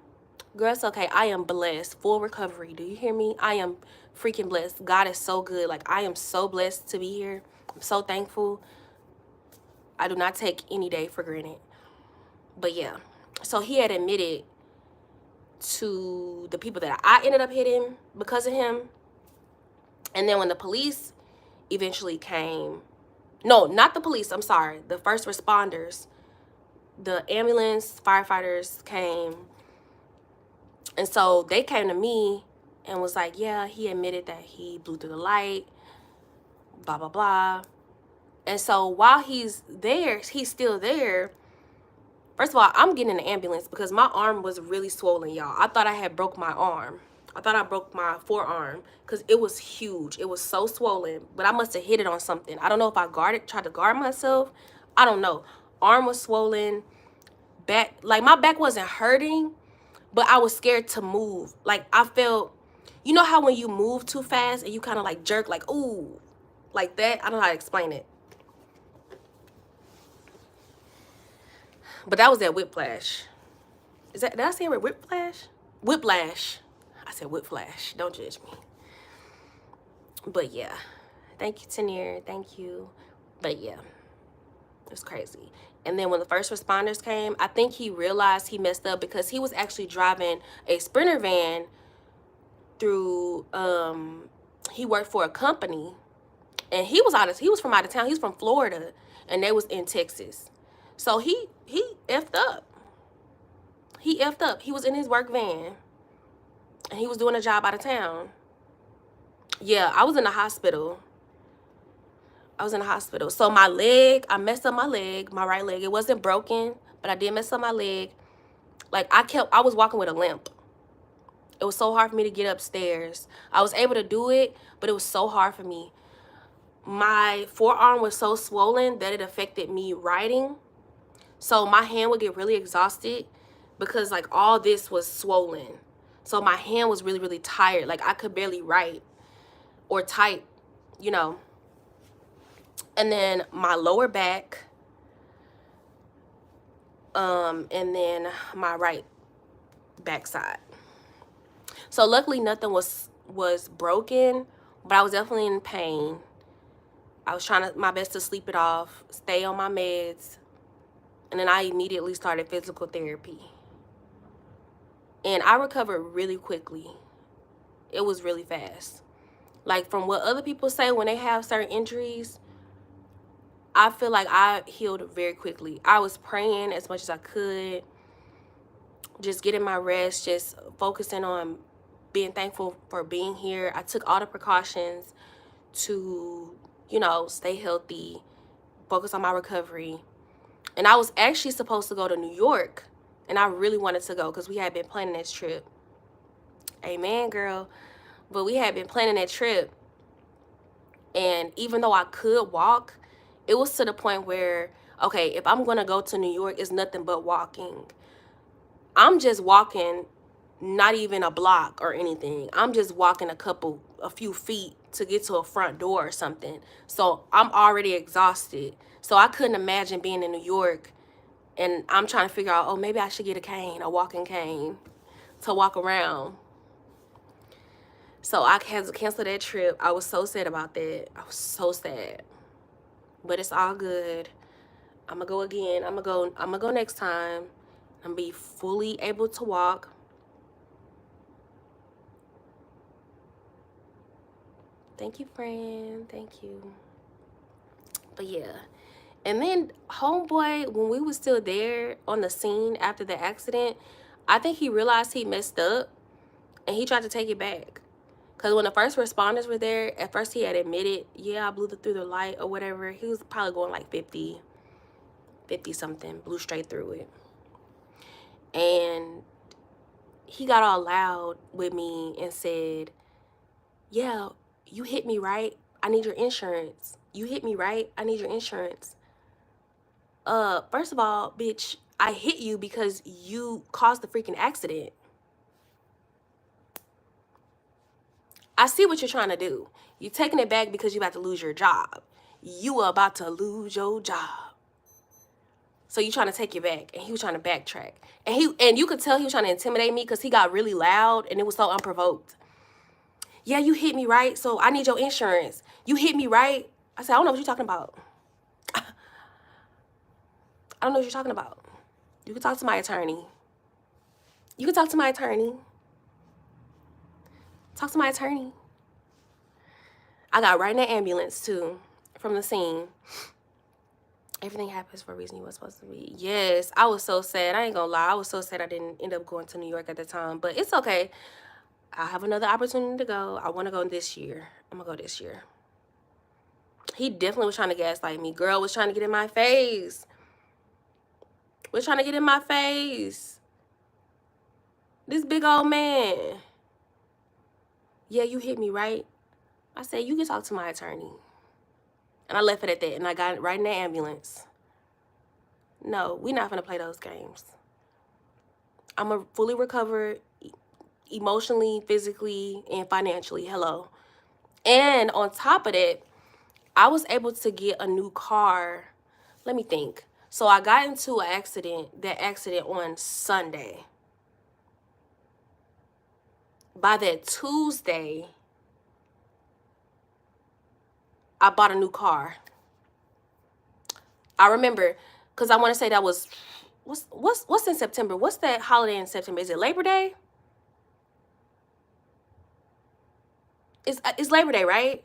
girl, it's okay. I am blessed. Full recovery. Do you hear me? I am freaking blessed. God is so good. Like, I am so blessed to be here. I'm so thankful. I do not take any day for granted. But yeah. So he had admitted to the people that I ended up hitting because of him. And then when the police eventually came, no, not the police, I'm sorry, the first responders, the ambulance, firefighters came. And so they came to me and was like, yeah, he admitted that he blew through the light, blah, blah, blah. And so while he's there, he's still there. First of all, I'm getting in the ambulance because my arm was really swollen, y'all. I thought I had broke my arm. I thought I broke my forearm because it was huge. It was so swollen, but I must have hit it on something. I don't know if I tried to guard myself. I don't know. Arm was swollen. Back, like, my back wasn't hurting, but I was scared to move. Like, I felt, you know how when you move too fast and you kind of like jerk, like, ooh, like that? I don't know how to explain it. But that was that whiplash. Did I say it whiplash? Whiplash. I said whiplash. Don't judge me. But yeah. Thank you, Tanir. Thank you. But yeah. It was crazy. And then when the first responders came, I think he realized he messed up because he was actually driving a Sprinter van through, he worked for a company, and he was from out of town. He was from Florida, and they was in Texas. So he effed up. He effed up. He was in his work van, and he was doing a job out of town. Yeah, I was in the hospital. So my leg, I messed up my leg, my right leg. It wasn't broken, but I did mess up my leg. Like, I was walking with a limp. It was so hard for me to get upstairs. I was able to do it, but it was so hard for me. My forearm was so swollen that it affected me writing. So my hand would get really exhausted because, like, all this was swollen. So my hand was really, really tired. Like, I could barely write or type, you know. And then my lower back, and then my right backside. So luckily nothing was broken, but I was definitely in pain. I was trying my best to sleep it off, stay on my meds, and then I immediately started physical therapy. And I recovered really quickly. It was really fast. Like, from what other people say when they have certain injuries, I feel like I healed very quickly. I was praying as much as I could, just getting my rest, just focusing on being thankful for being here. I took all the precautions to, you know, stay healthy, focus on my recovery. And I was actually supposed to go to New York, and I really wanted to go because we had been planning this trip. Amen, girl. But we had been planning that trip, and even though I could walk, it was to the point where, okay, if I'm gonna go to New York, it's nothing but walking. I'm just walking, not even a block or anything. I'm just walking a few feet to get to a front door or something. So I'm already exhausted. So I couldn't imagine being in New York and I'm trying to figure out, oh, maybe I should get a cane, a walking cane to walk around. So I had to cancel that trip. I was so sad about that. I was so sad. But it's all good. I'm gonna go again. I'm gonna go next time. I'm gonna be fully able to walk. Thank you, friend. Thank you. But yeah. And then homeboy, when we was still there on the scene after the accident, I think he realized he messed up and he tried to take it back. Because when the first responders were there, at first he had admitted, yeah, I blew through the light or whatever. He was probably going like 50 something, blew straight through it. And he got all loud with me and said, yeah, you hit me, right? I need your insurance. You hit me, right? I need your insurance. First of all, bitch, I hit you because you caused the freaking accident. I see what you're trying to do. You're taking it back because you about to lose your job. You are about to lose your job. So you trying to take it back, and he was trying to backtrack. And you could tell he was trying to intimidate me because he got really loud and it was so unprovoked. Yeah, you hit me, right? So I need your insurance. You hit me, right? I said, I don't know what you're talking about. I don't know what you're talking about. You can talk to my attorney. You can talk to my attorney. Talk to my attorney. I got right in the ambulance, too, from the scene. Everything happens for a reason you weren't supposed to be. Yes, I was so sad. I ain't gonna lie. I was so sad I didn't end up going to New York at the time. But it's okay. I have another opportunity to go. I want to go this year. I'm going to go this year. He definitely was trying to gaslight me. Girl was trying to get in my face. Was trying to get in my face. This big old man. Yeah, you hit me, right? I said, you can talk to my attorney. And I left it at that. And I got right in the ambulance. No, we're not going to play those games. I'm a fully recovered emotionally, physically, and financially. Hello. And on top of that, I was able to get a new car. Let me think. So I got into that accident on Sunday. By that Tuesday, I bought a new car. I remember, because I want to say that was, what's in September? What's that holiday in September? Is it Labor Day? It's Labor Day, right?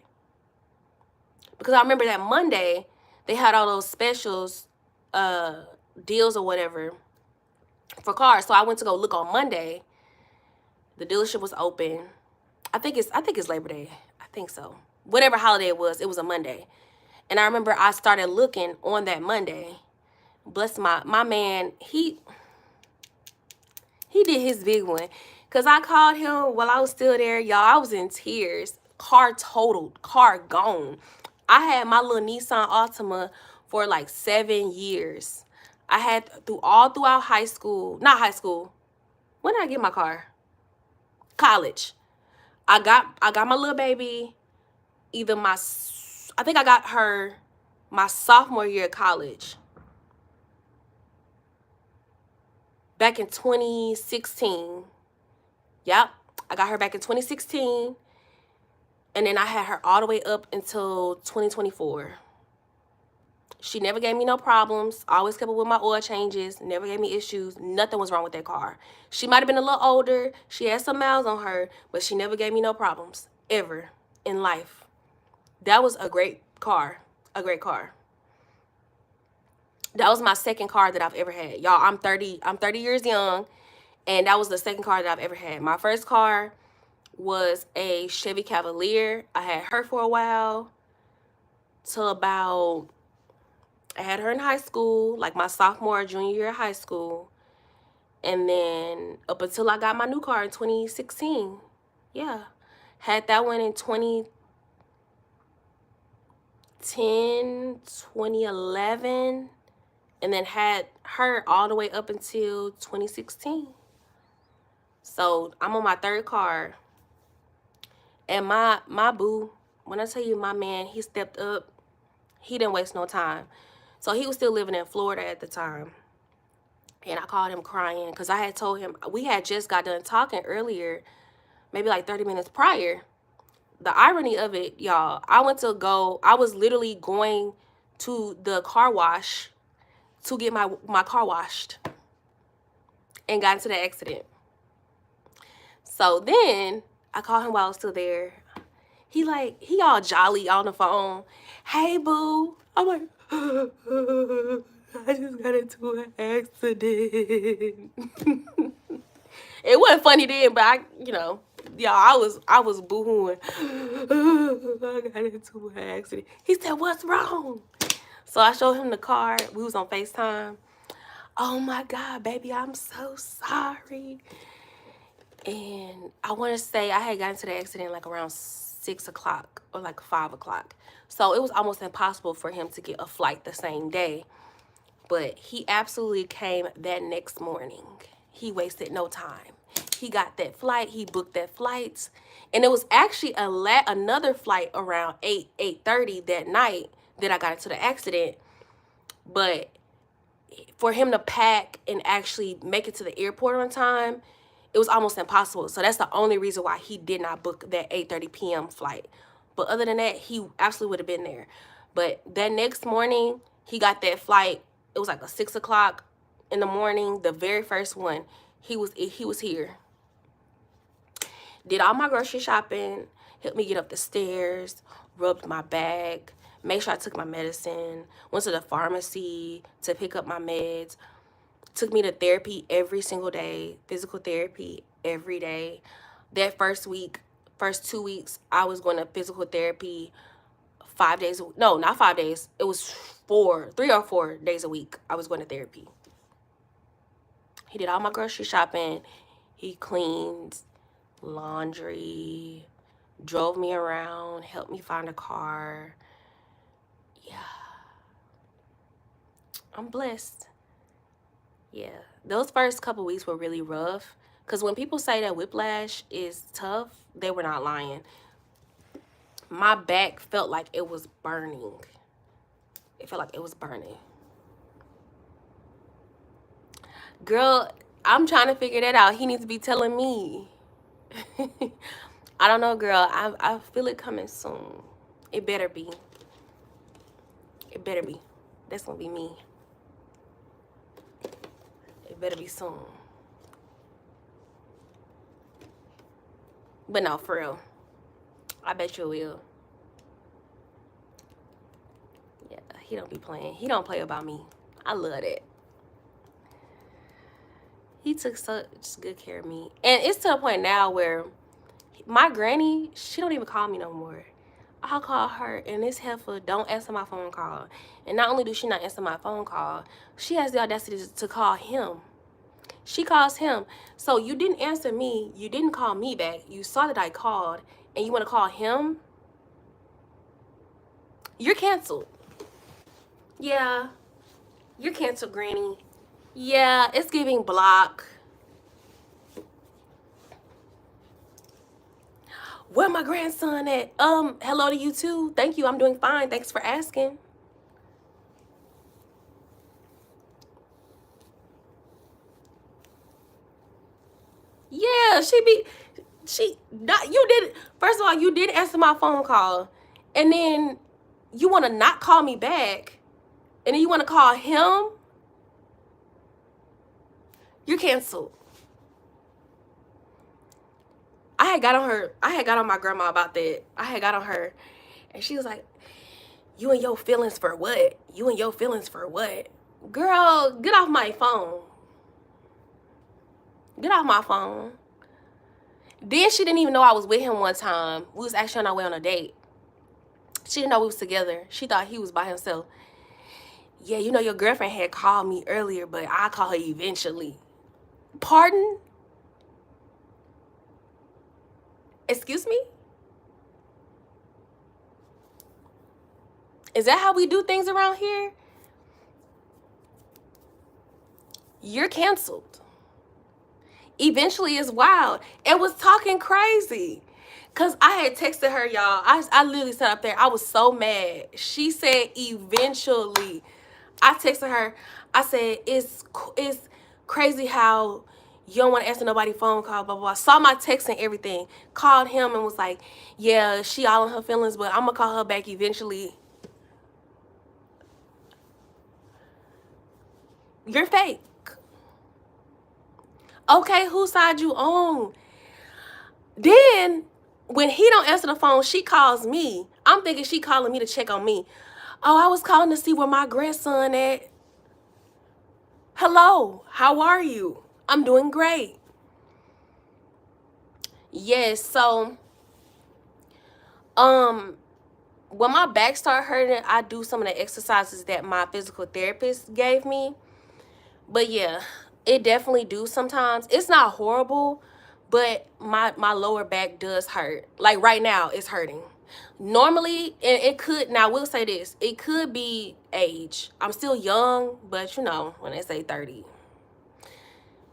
Because I remember that Monday, they had all those specials, deals or whatever for cars. So I went to go look on Monday. The dealership was open. I think it's Labor Day. I think so. Whatever holiday it was a Monday. And I remember I started looking on that Monday. Bless my man, he did his big one. Cause I called him while I was still there. Y'all, I was in tears. Car totaled, car gone. I had my little Nissan Altima for like 7 years. I had all throughout high school, not high school. When did I get my car? College. I got my little baby I think I got her my sophomore year of college. Back in 2016. Yep. I got her back in 2016. And then I had her all the way up until 2024. She never gave me no problems. Always kept up with my oil changes. Never gave me issues. Nothing was wrong with that car. She might have been a little older. She had some miles on her, but she never gave me no problems. Ever in life. That was a great car. A great car. That was my second car that I've ever had. Y'all, I'm 30 years young, and that was the second car that I've ever had. My first car was a Chevy Cavalier. I had her for a while till about, I had her in high school, like my sophomore or junior year of high school. And then up until I got my new car in 2016. Yeah. Had that one in 2010, 2011. And then had her all the way up until 2016. So I'm on my third car. And my boo, when I tell you my man, he stepped up. He didn't waste no time. So he was still living in Florida at the time. And I called him crying because I had told him, we had just got done talking earlier, maybe like 30 minutes prior. The irony of it, y'all, I was literally going to the car wash to get my car washed and got into the accident. So then I called him while I was still there. He all jolly on the phone. Hey, boo. I'm like, I just got into an accident. It wasn't funny then, but y'all, I was boo-hooing. I got into an accident. He said, what's wrong? So I showed him the car. We was on FaceTime. Oh my God, baby, I'm so sorry. And I want to say I had gotten into the accident like around 6 o'clock or like 5 o'clock. So it was almost impossible for him to get a flight the same day. But he absolutely came that next morning. He wasted no time. He got that flight. He booked that flight. And it was actually another flight around 8:30 that night that I got into the accident. But for him to pack and actually make it to the airport on time, it was almost impossible. So that's the only reason why he did not book that 8:30 p.m. flight. But other than that, he absolutely would have been there. But that next morning, he got that flight. It was like a 6 o'clock in the morning, the very first one. He was here. Did all my grocery shopping, helped me get up the stairs, rubbed my back, made sure I took my medicine, went to the pharmacy to pick up my meds, took me to therapy every single day, physical therapy every day. That first 2 weeks, I was going to physical therapy 5 days. No, not 5 days. It was 3 or 4 days a week. I was going to therapy. He did all my grocery shopping. He cleaned laundry, drove me around, helped me find a car. Yeah. I'm blessed. Yeah. Those first couple weeks were really rough. Because when people say that whiplash is tough, they were not lying. My back felt like it was burning. It felt like it was burning. Girl, I'm trying to figure that out. He needs to be telling me. I don't know, girl. I feel it coming soon. It better be. It better be. That's gonna be me. It better be soon. But no, for real. I bet you will. Yeah, he don't be playing. He don't play about me. I love that. He took such good care of me. And it's to the point now where my granny, she don't even call me no more. I'll call her, and this heifer don't answer my phone call. And not only do she not answer my phone call, she has the audacity to call him. She calls him. So you didn't answer me. You didn't call me back. You saw that I called, and you want to call him? You're canceled. Yeah. You're canceled, granny. Yeah, it's giving block. Where my grandson at? Hello to you too. Thank you. I'm doing fine. Thanks for asking. Yeah, you did. First of all, you did answer my phone call. And then you want to not call me back. And then you want to call him. You're canceled. I had got on my grandma about that. I had got on her. And she was like, you and your feelings for what? You and your feelings for what? Girl, get off my phone. Get off my phone. Then she didn't even know I was with him one time. We was actually on our way on a date. She didn't know we was together. She thought he was by himself. Yeah, you know your girlfriend had called me earlier, but I'll call her eventually. Pardon? Excuse me? Is that how we do things around here? You're canceled. Eventually is wild. And was talking crazy. Cause I had texted her, y'all. I literally sat up there. I was so mad. She said eventually. I texted her. I said, it's crazy how you don't want to answer nobody phone call, blah, blah, blah. Saw my text and everything. Called him and was like, yeah, she all in her feelings, but I'm going to call her back eventually. You're fake. Okay, whose side you on? Then, when he don't answer the phone, she calls me. I'm thinking she calling me to check on me. Oh, I was calling to see where my grandson at. Hello, how are you? I'm doing great. Yes, so when my back started hurting, I do some of the exercises that my physical therapist gave me. But yeah, it definitely do sometimes. It's not horrible, but my lower back does hurt. Like right now, it's hurting. Normally, it could, now I will say this, it could be age. I'm still young, but you know, when they say 30.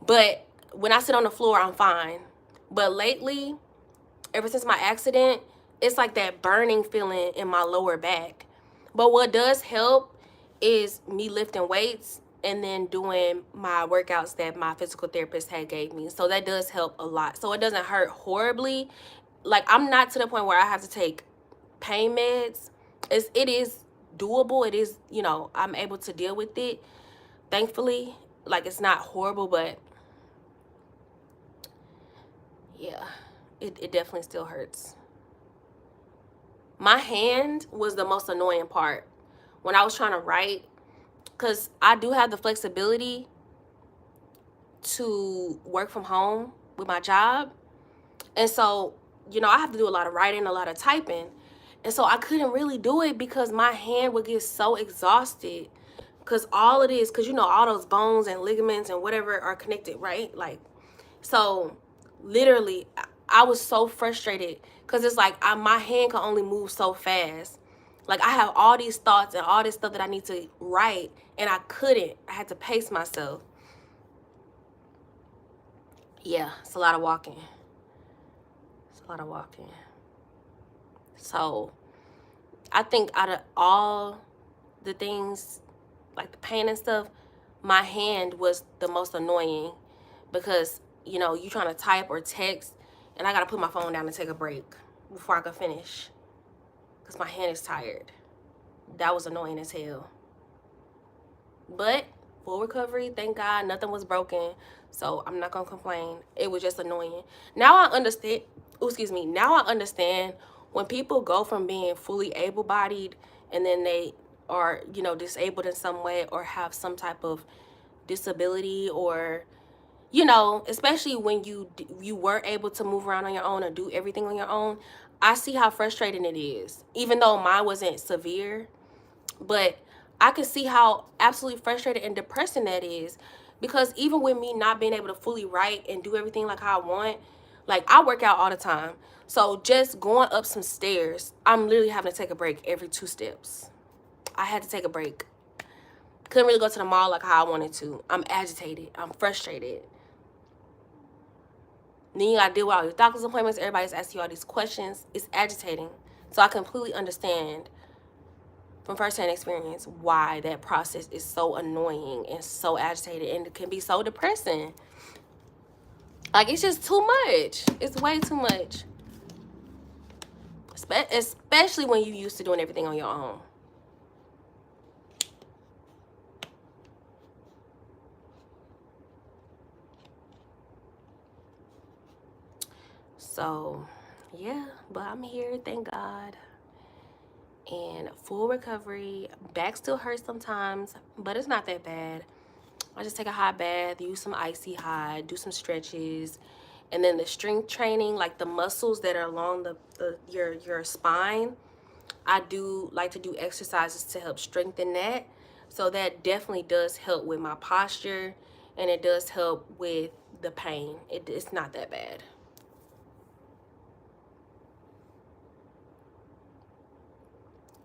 But when I sit on the floor, I'm fine. But lately, ever since my accident, it's like that burning feeling in my lower back. But what does help is me lifting weights and then doing my workouts that my physical therapist had gave me. So that does help a lot. So it doesn't hurt horribly. Like, I'm not to the point where I have to take pain meds. It is doable. It is, you know, I'm able to deal with it, thankfully. Like, it's not horrible, but yeah, it definitely still hurts. My hand was the most annoying part when I was trying to write, because I do have the flexibility to work from home with my job. And so, you know, I have to do a lot of writing, a lot of typing. And so I couldn't really do it because my hand would get so exhausted. Because all it is, because, you know, all those bones and ligaments and whatever are connected, right? Like, so literally, I was so frustrated because it's like my hand can only move so fast. Like, I have all these thoughts and all this stuff that I need to write, and I couldn't. I had to pace myself. Yeah, it's a lot of walking. It's a lot of walking. So I think out of all the things, like the pain and stuff, my hand was the most annoying because, you know, you trying to type or text, and I got to put my phone down and take a break before I can finish because my hand is tired. That was annoying as hell. But full recovery, thank God, nothing was broken. So I'm not going to complain. It was just annoying. Now I understand, now I understand when people go from being fully able-bodied and then they are, you know, disabled in some way or have some type of disability, or, you know, especially when you were able to move around on your own or do everything on your own. I see how frustrating it is, even though mine wasn't severe. But I could see how absolutely frustrated and depressing that is, because even with me not being able to fully write and do everything like how I want, like, I work out all the time. So just going up some stairs, I'm literally having to take a break every 2 steps. I had to take a break. Couldn't really go to the mall like how I wanted to. I'm agitated. I'm frustrated. Then you gotta deal with all your doctor's appointments. Everybody's asking you all these questions. It's agitating. So I completely understand from firsthand experience why that process is so annoying and so agitated, and it can be so depressing. Like, it's just too much. It's way too much. Especially when you're used to doing everything on your own. So, yeah, but I'm here, thank God. And full recovery. Back still hurts sometimes, but it's not that bad. I just take a hot bath, use some icy hot, do some stretches, and then the strength training, like the muscles that are along your spine, I do like to do exercises to help strengthen that. So that definitely does help with my posture, and it does help with the pain. It's not that bad.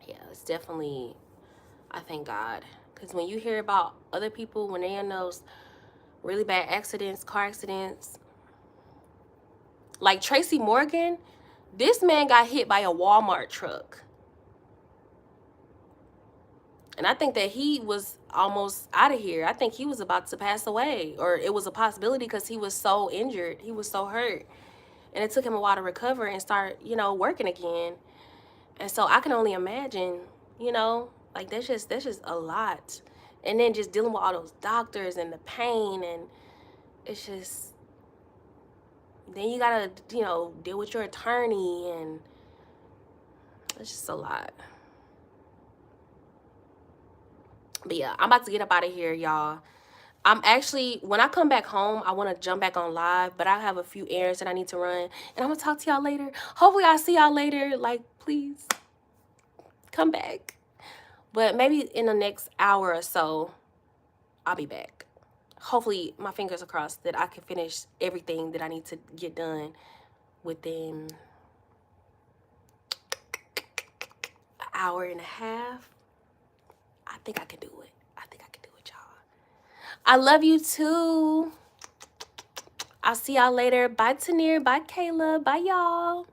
Yeah, it's definitely, I thank God. Because when you hear about other people, when they're in those really bad accidents, car accidents, like Tracy Morgan, this man got hit by a Walmart truck. And I think that he was almost out of here. I think he was about to pass away, or it was a possibility because he was so injured. He was so hurt. And it took him a while to recover and start, you know, working again. And so I can only imagine, you know, like that's just a lot. And then just dealing with all those doctors and the pain, and it's just, then you gotta, you know, deal with your attorney, and it's just a lot. But yeah, I'm about to get up out of here, y'all. I'm actually, when I come back home, I want to jump back on live, but I have a few errands that I need to run, and I'm gonna talk to y'all later. Hopefully I'll see y'all later. Like, please come back. But maybe in the next hour or so, I'll be back. Hopefully, my fingers are crossed that I can finish everything that I need to get done within an hour and a half. I think I can do it. I think I can do it, y'all. I love you too. I'll see y'all later. Bye, Tanir. Bye, Kayla. Bye, y'all.